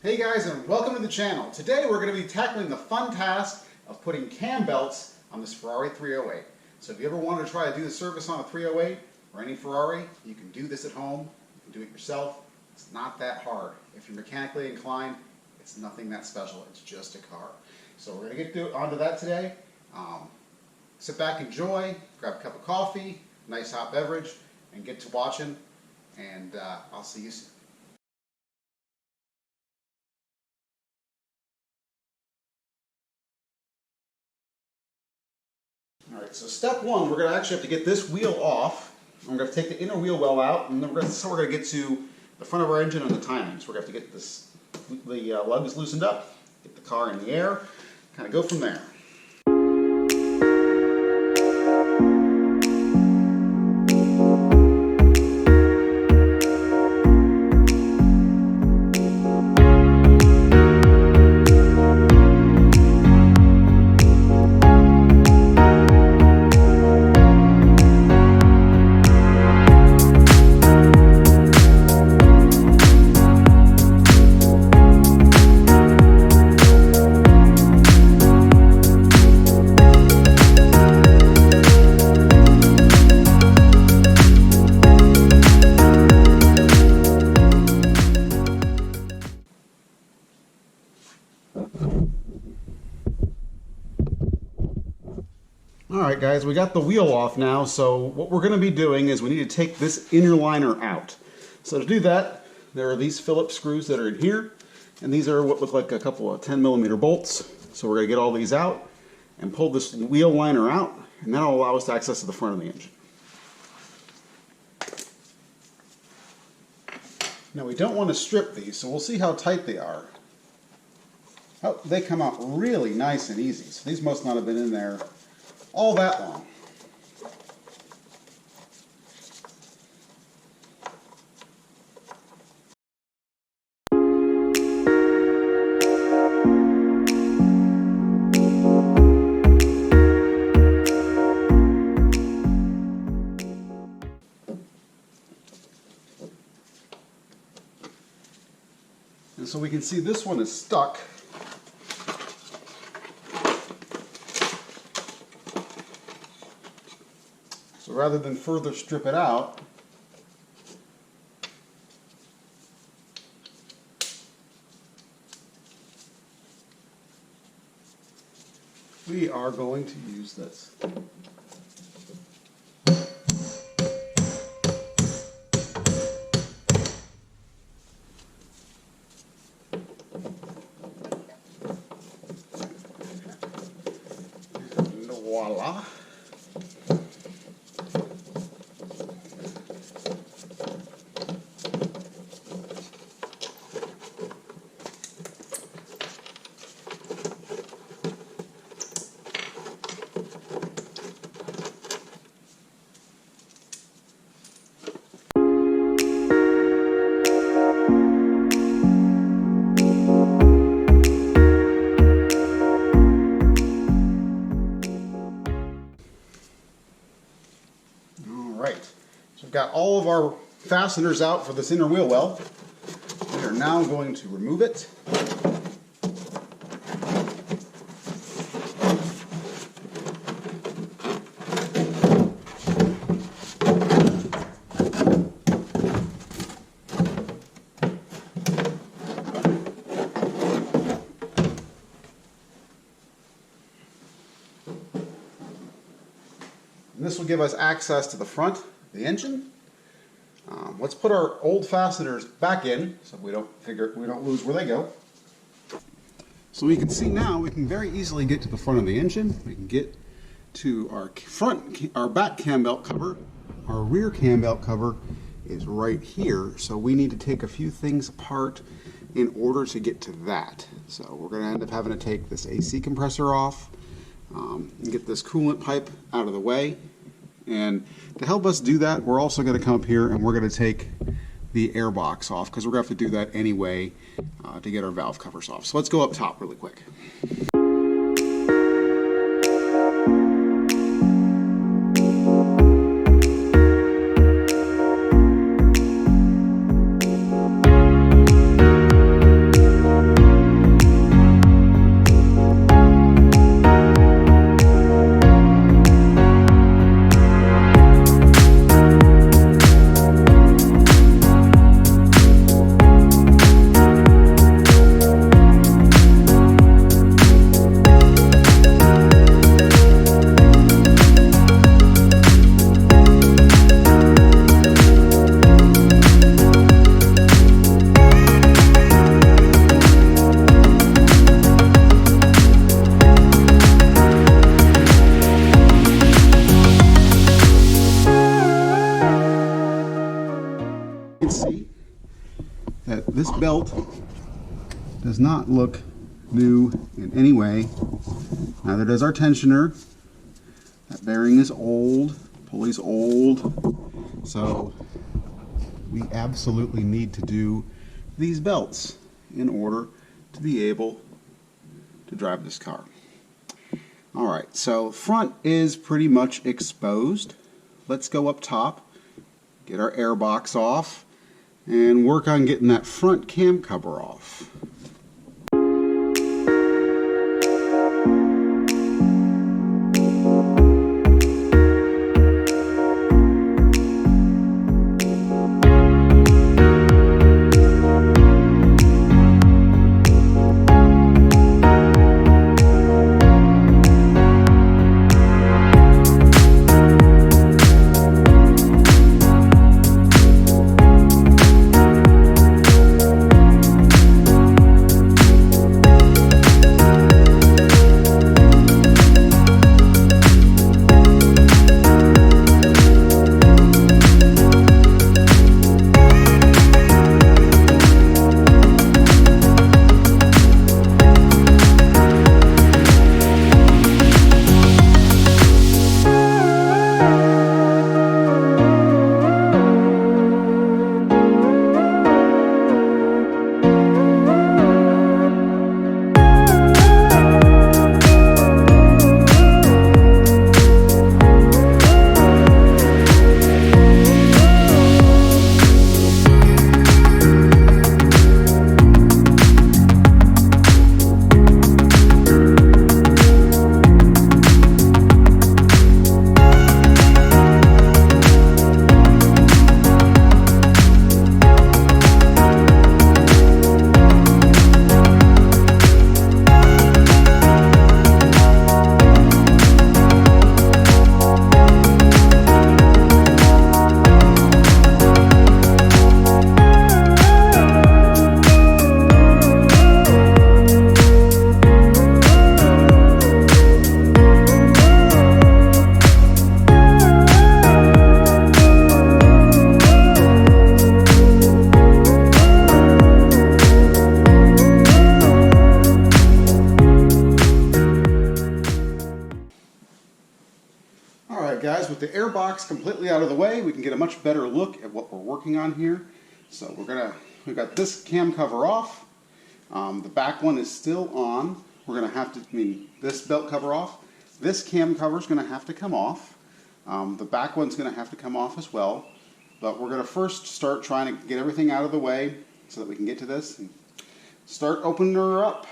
Hey guys, and welcome to the channel. Today we're going to be tackling the fun task of putting cam belts on this Ferrari 308. So if you ever want to try to do the service on a 308 or any Ferrari, you can do this at home. You can do it yourself. It's not that hard. If you're mechanically inclined, it's nothing that special. It's just a car. So we're going to get onto that today. Sit back, enjoy, grab a cup of coffee, nice hot beverage, and get to watching. And I'll see you soon. Alright, so step one, we're going to actually have to get this wheel off. I'm going to take the inner wheel well out, and then we're going to get to the front of our engine and the timing. So we're going to have to get the lugs loosened up, get the car in the air, kind of go from there. Alright guys, we got the wheel off now, so what we're going to be doing is we need to take this inner liner out. So to do that, there are these Phillips screws that are in here, and these are what look like a couple of 10mm bolts. So we're going to get all these out and pull this wheel liner out, and that'll allow us to access to the front of the engine. Now we don't want to strip these, so we'll see how tight they are. Oh, they come out really nice and easy, so these must not have been in there all that long. And so we can see this one is stuck. So rather than further strip it out, we are going to use this. And voila. So we've got all of our fasteners out for this inner wheel well. We are now going to remove it. And this will give us access to the front of the engine. Let's put our old fasteners back in so we don't lose where they go. So we can see now we can very easily get to the front of the engine. We can get to our back cam belt cover. Our rear cam belt cover is right here. So we need to take a few things apart in order to get to that. So we're going to end up having to take this AC compressor off and get this coolant pipe out of the way. And to help us do that, we're also going to come up here and we're going to take the air box off, because we're going to have to do that anyway to get our valve covers off. So let's go up top really quick. belt does not look new in any way. Neither does our tensioner. That bearing is old, pulley's old, so we absolutely need to do these belts in order to be able to drive this car. Alright, so front is pretty much exposed. Let's go up top, get our air box off, and work on getting that front cam cover off. Alright guys, with the air box completely out of the way, we can get a much better look at what we're working on here. So we've got this cam cover off. The back one is still on. We're going to have to, this belt cover off. This cam cover is going to have to come off. The back one's going to have to come off as well. But we're going to first start trying to get everything out of the way so that we can get to this and start opening her up.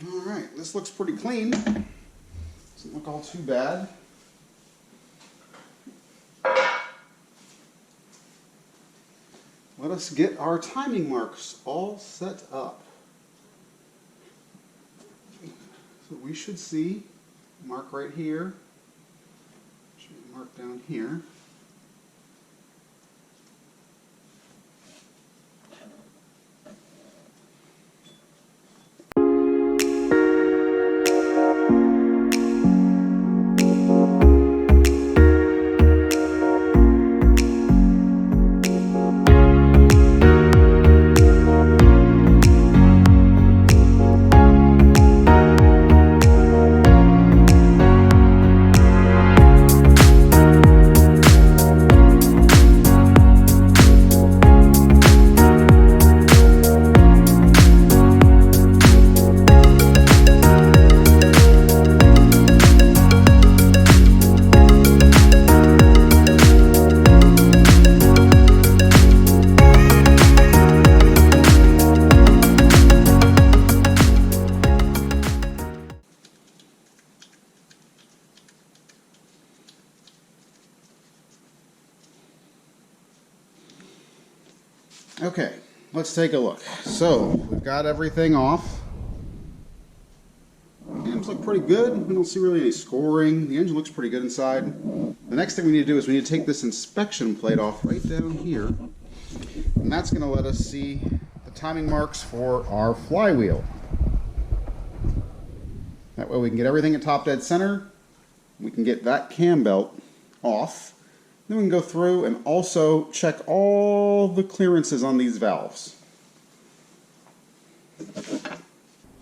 Alright, this looks pretty clean. Doesn't look all too bad. Let us get our timing marks all set up. So we should see mark right here, should be mark down here. Okay, let's take a look. So, we've got everything off. The engines look pretty good. We don't see really any scoring. The engine looks pretty good inside. The next thing we need to do is we need to take this inspection plate off right down here. And that's going to let us see the timing marks for our flywheel. That way we can get everything at top dead center. We can get that cam belt off. Then we can go through and also check all the clearances on these valves.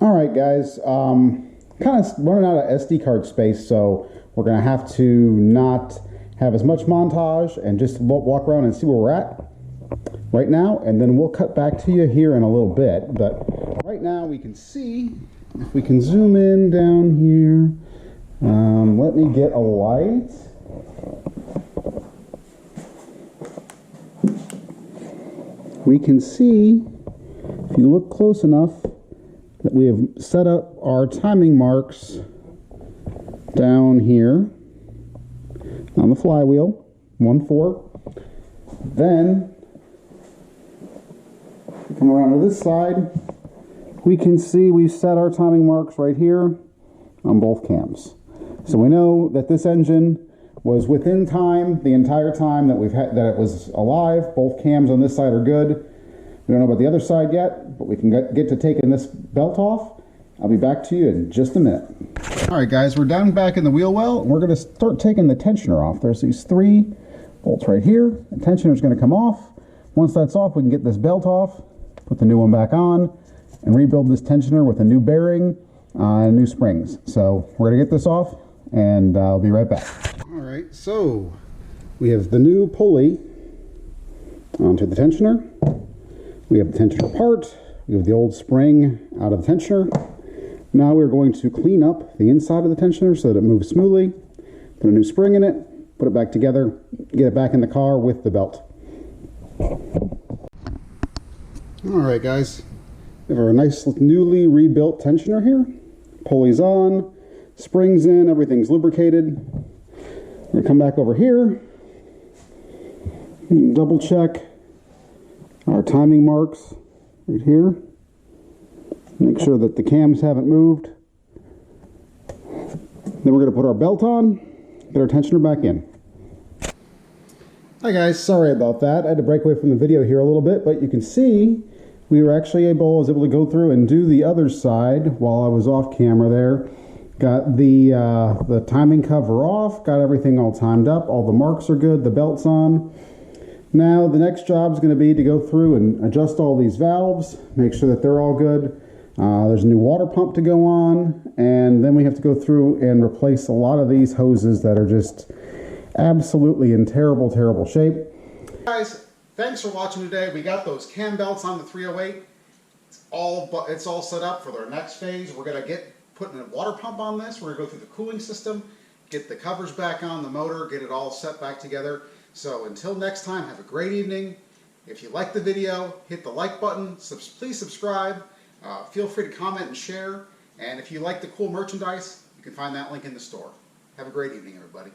Alright guys, kind of running out of SD card space, so we're going to have to not have as much montage and just walk around and see where we're at right now, and then we'll cut back to you here in a little bit. But right now we can see, if we can zoom in down here, let me get a light. We can see, if you look close enough, that we have set up our timing marks down here on the flywheel, 1-4. Then, if we come around to this side, we can see we've set our timing marks right here on both cams. So we know that this engine was within time the entire time that it was alive. Both cams on this side are good. We don't know about the other side yet, but we can get to taking this belt off. I'll be back to you in just a minute. All right, guys, we're down back in the wheel well, and we're going to start taking the tensioner off. There's these 3 bolts right here. The tensioner is going to come off. Once that's off, we can get this belt off, put the new one back on, and rebuild this tensioner with a new bearing and new springs. So we're going to get this off, and I'll be right back. Alright, so we have the new pulley onto the tensioner. We have the tensioner apart. We have the old spring out of the tensioner. Now we're going to clean up the inside of the tensioner so that it moves smoothly. Put a new spring in it, put it back together, get it back in the car with the belt. Alright guys, we have our nice newly rebuilt tensioner here. Pulley's on, springs in, everything's lubricated. We're going to come back over here, double check our timing marks right here. Make sure that the cams haven't moved. Then we're going to put our belt on, get our tensioner back in. Hi guys, sorry about that. I had to break away from the video here a little bit, but you can see we were actually I was able to go through and do the other side while I was off camera there. Got the timing cover off, got everything all timed up, all the marks are good, the belt's on. Now the next job is going to be to go through and adjust all these valves, make sure that they're all good. There's a new water pump to go on, and then we have to go through and replace a lot of these hoses that are just absolutely in terrible, terrible shape. Guys, thanks for watching today. We got those cam belts on the 308. It's all set up for their next phase. We're going to get putting a water pump on this. We're going to go through the cooling system, get the covers back on the motor, get it all set back together. So until next time, have a great evening. If you like the video, hit the like button. Please subscribe. Feel free to comment and share. And if you like the cool merchandise, you can find that link in the store. Have a great evening, everybody.